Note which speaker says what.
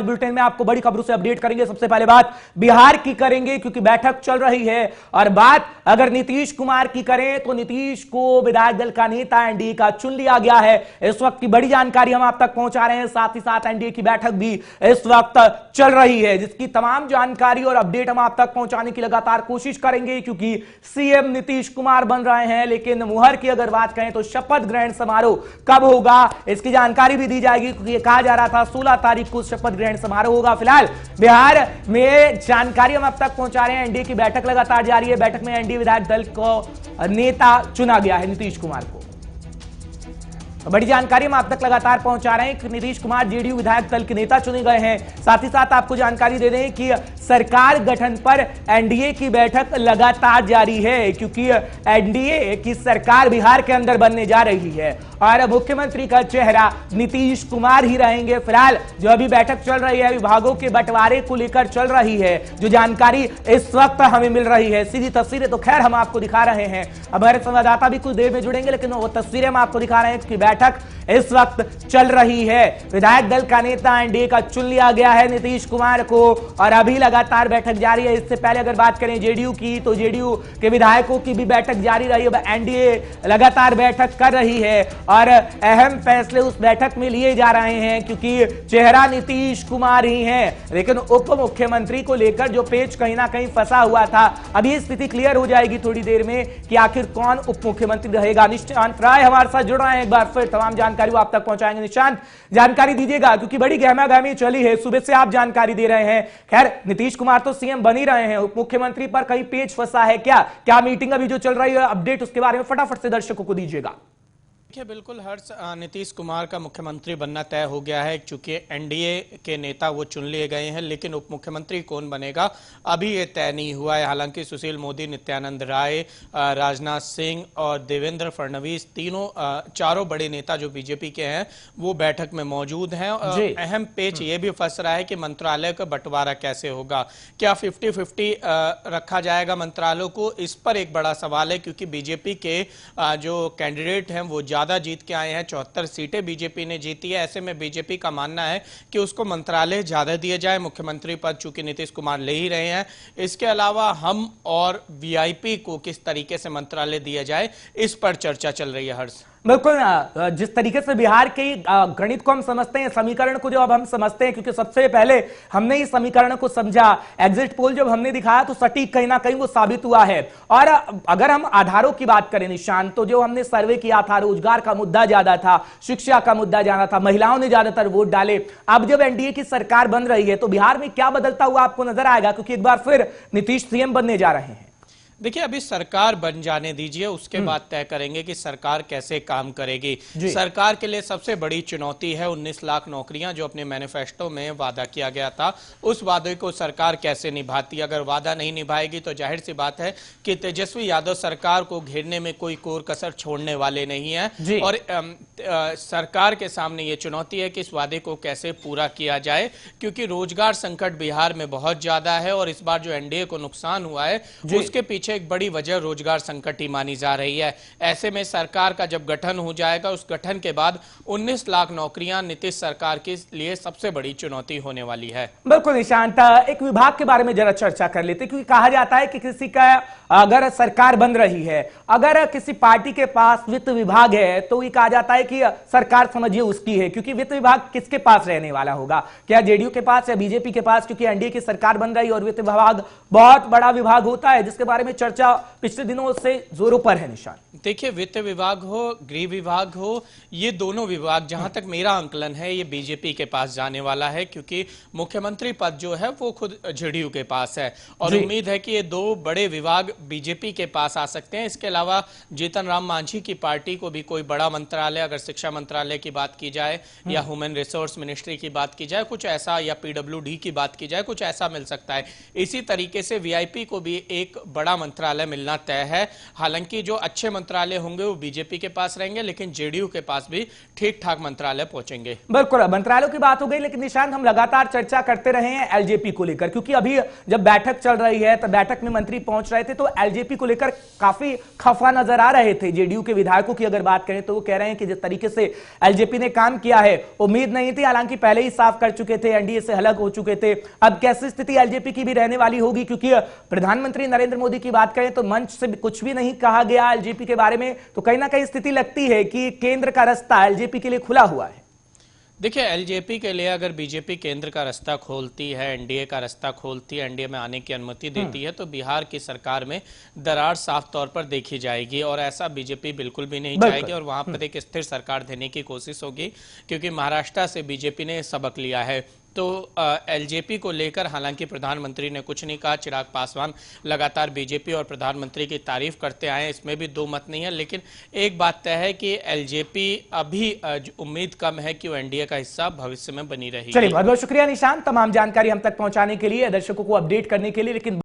Speaker 1: Bulletin में आपको बड़ी खबरों से अपडेट करेंगे। सबसे पहले बात बिहार की करेंगे क्योंकि बैठक चल रही है, और बात अगर नीतीश कुमार की करें तो नीतीश को विधायक दल का नेता एनडीए का चुन लिया गया है। इस वक्त की बड़ी जानकारी हम आप तक पहुंचा रहे हैं। साथ ही साथ एनडीए की बैठक भी इस वक्त चल रही है, जिसकी तमाम जानकारी और अपडेट हम आप तक पहुंचाने की लगातार कोशिश करेंगे, क्योंकि सीएम नीतीश कुमार बन रहे हैं। लेकिन मुहर की अगर बात करें तो शपथ ग्रहण समारोह कब होगा इसकी जानकारी भी दी जाएगी, क्योंकि कहा जा रहा था 16 तारीख को शपथ ग्रहण समारोह होगा। फिलहाल बिहार में जानकारी हम अब तक पहुंचा रहे हैं। एनडीए की बैठक लगातार जारी है। बैठक में एनडीए विधायक दल को नेता चुना गया है नीतीश कुमार को। तो बड़ी जानकारी हम आप तक लगातार पहुंचा रहे हैं कि नीतीश कुमार जेडीयू विधायक दल के नेता चुने गए हैं। साथ ही साथ आपको जानकारी दे दें कि सरकार गठन पर एनडीए की बैठक लगातार जारी है, क्योंकि एनडीए की सरकार बिहार के अंदर बनने जा रही है और मुख्यमंत्री का चेहरा नीतीश कुमार ही रहेंगे। फिलहाल जो अभी बैठक चल रही है, विभागों के बंटवारे को लेकर चल रही है, जो जानकारी इस वक्त हमें मिल रही है, सीधी तस्वीरें तो खैर हम आपको दिखा रहे हैं। अब हमारे संवाददाता भी कुछ देर में जुड़ेंगे, लेकिन वो तस्वीरें हम आपको दिखा रहे हैं कि बैठक इस वक्त चल रही है। विधायक दल का नेता एनडीए का चुन लिया गया है नीतीश कुमार को, और अभी लगातार बैठक जारी है। इससे पहले अगर बात करें जेडीयू की, तो जेडीयू के विधायकों की भी बैठक जारी रही है। एनडीए लगातार बैठक कर रही है और अहम फैसले उस बैठक में लिए जा रहे हैं, क्योंकि चेहरा नीतीश कुमार ही है। लेकिन उप मुख्यमंत्री को लेकर जो पेच कहीं ना कहीं फंसा हुआ था, अभी स्थिति क्लियर हो जाएगी थोड़ी देर में कि आखिर कौन उप मुख्यमंत्री रहेगा। निशांत राय हमारे साथ जुड़ रहे हैं, एक बार फिर तमाम जानकारी वो आप तक पहुंचाएंगे। निशांत, जानकारी दीजिएगा, क्योंकि बड़ी गहमागहमी चली है, सुबह से आप जानकारी दे रहे हैं। खैर, नीतीश कुमार तो सीएम बन ही रहे हैं, उप मुख्यमंत्री पर कहीं पेच फंसा है क्या मीटिंग अभी जो चल रही है, अपडेट उसके बारे में फटाफट से दर्शकों को दीजिएगा।
Speaker 2: देखिए, बिल्कुल हर्ष, नीतीश कुमार का मुख्यमंत्री बनना तय हो गया है, क्योंकि एनडीए के नेता वो चुन लिए गए हैं। लेकिन उप मुख्यमंत्री कौन बनेगा अभी ये तय नहीं हुआ है। हालांकि सुशील मोदी, नित्यानंद राय, राजनाथ सिंह और देवेंद्र फडणवीस चारों बड़े नेता जो बीजेपी के हैं वो बैठक में मौजूद हैं। अहम पेच ये भी फंस रहा है कि मंत्रालय का बंटवारा कैसे होगा, क्या 50-50 रखा जाएगा मंत्रालयों को। इस पर एक बड़ा सवाल है, क्योंकि बीजेपी के जो कैंडिडेट हैं वो ज्यादा जीत के आए हैं। 74 सीटें बीजेपी ने जीती है। ऐसे में बीजेपी का मानना है कि उसको मंत्रालय ज्यादा दिए जाए। मुख्यमंत्री पद चूंकि नीतीश कुमार ले ही रहे हैं, इसके अलावा हम और वीआईपी को किस तरीके से मंत्रालय दिया जाए, इस पर चर्चा चल रही है। हर्ष,
Speaker 1: बिल्कुल, जिस तरीके से बिहार के गणित को हम समझते हैं, समीकरण को जब हम समझते हैं, क्योंकि सबसे पहले हमने इस समीकरण को समझा, एग्जिट पोल जब हमने दिखाया तो सटीक कहीं ना कहीं वो साबित हुआ है। और अगर हम आधारों की बात करें निशान, तो जो हमने सर्वे किया था, रोजगार का मुद्दा ज्यादा था, शिक्षा का मुद्दा ज्यादा था, महिलाओं ने ज्यादातर वोट डाले। अब जब एनडीए की सरकार बन रही है तो बिहार में क्या बदलता हुआ आपको नजर आएगा, क्योंकि एक बार फिर नीतीश सीएम बनने जा रहे हैं।
Speaker 2: देखिए, अभी सरकार बन जाने दीजिए, उसके बाद तय करेंगे कि सरकार कैसे काम करेगी। सरकार के लिए सबसे बड़ी चुनौती है 19 लाख नौकरियां, जो अपने मैनिफेस्टो में वादा किया गया था। उस वादे को सरकार कैसे निभाती। अगर वादा नहीं निभाएगी तो जाहिर सी बात है कि तेजस्वी यादव सरकार को घेरने में कोई कोर कसर छोड़ने वाले नहीं है। और सरकार के सामने ये चुनौती है कि इस वादे को कैसे पूरा किया जाए, क्योंकि रोजगार संकट बिहार में बहुत ज्यादा है। और इस बार जो एनडीए को नुकसान हुआ है उसके पीछे एक बड़ी वजह रोजगार संकट ही मानी जा रही है। ऐसे में सरकार का जब गठन हो जाएगा, उस गठन के बाद 19 लाख नौकरियां नीतीश सरकार के लिए सबसे बड़ी चुनौती होने वाली है।
Speaker 1: बिल्कुल निशांत, एक विभाग के बारे में जरा चर्चा कर लेते, क्योंकि कहा जाता है कि किसी का अगर सरकार बन रही है, अगर किसी पार्टी के पास वित्त विभाग है, तो ये कहा जाता है कि सरकार समझिए उसकी है, क्योंकि वित्त विभाग किसके पास रहने वाला होगा, क्या जेडीयू के पास या बीजेपी के पास, क्योंकि एनडीए की सरकार बन रही है और वित्त विभाग बहुत बड़ा विभाग होता है, जिसके बारे में चर्चा पिछले दिनों से जोरों पर है। निशान,
Speaker 2: देखिए, वित्त विभाग हो, गृह विभाग हो, ये दोनों विभाग जहां तक मेरा आंकलन है ये बीजेपी के पास जाने वाला है, क्योंकि मुख्यमंत्री पद जो है वो खुद जेडीयू के पास है। और उम्मीद है कि ये दो बड़े विभाग बीजेपी के पास आ सकते हैं। इसके अलावा जीतन राम मांझी की पार्टी को भी कोई बड़ा मंत्रालय, अगर शिक्षा मंत्रालय की बात की जाए या ह्यूमन रिसोर्स मिनिस्ट्री की बात की जाए, कुछ ऐसा, या पीडब्ल्यूडी की बात की जाए, कुछ ऐसा मिल सकता है। इसी तरीके से वीआईपी को भी एक बड़ा मंत्रालय मिलना तय है। हालांकि जो अच्छे मंत्रालय होंगे वो बीजेपी के पास रहेंगे, लेकिन जेडीयू के पास भी ठीक ठाक मंत्रालय पहुंचेंगे।
Speaker 1: बिल्कुल, मंत्रालयों की बात हो गई, लेकिन निशांत हम लगातार चर्चा करते रहे हैं एलजेपी को लेकर, क्योंकि अभी जब बैठक चल रही है तो बैठक में मंत्री पहुंच रहे थे तो एलजेपी को लेकर काफी खफा नजर आ रहे थे। जेडीयू के विधायकों की अगर बात करें तो वो कह रहे हैं कि जिस तरीके से एलजेपी ने काम किया है उम्मीद नहीं थी, हालांकि पहले ही साफ कर चुके थे, एनडीए से अलग हो चुके थे। अब कैसी स्थिति एलजेपी की भी रहने वाली होगी, क्योंकि प्रधानमंत्री नरेंद्र मोदी की बात करें तो मंच से कुछ भी नहीं कहा गया एलजेपी के बारे में, तो कहीं ना कहीं स्थिति लगती है कि केंद्र का रास्ता एलजेपी के लिए खुला हुआ है।
Speaker 2: देखिए, एलजेपी के लिए अगर बीजेपी केंद्र का रास्ता खोलती है, एनडीए का रास्ता खोलती है, एनडीए में आने की अनुमति देती है, तो बिहार की सरकार में दरार साफ तौर पर देखी जाएगी, और ऐसा बीजेपी बिल्कुल भी नहीं चाहेगी, और वहां पर एक स्थिर सरकार देने की कोशिश होगी, क्योंकि महाराष्ट्र से बीजेपी ने सबक लिया है। तो एलजेपी को लेकर हालांकि प्रधानमंत्री ने कुछ नहीं कहा। चिराग पासवान लगातार बीजेपी और प्रधानमंत्री की तारीफ करते आए हैं, इसमें भी दो मत नहीं है, लेकिन एक बात तय है कि एलजेपी अभी उम्मीद कम है कि वो एनडीए का हिस्सा भविष्य में बनी रहेगी।
Speaker 1: चलिए, बहुत बहुत शुक्रिया निशांत, तमाम जानकारी हम तक पहुंचाने के लिए, दर्शकों को अपडेट करने के लिए। लेकिन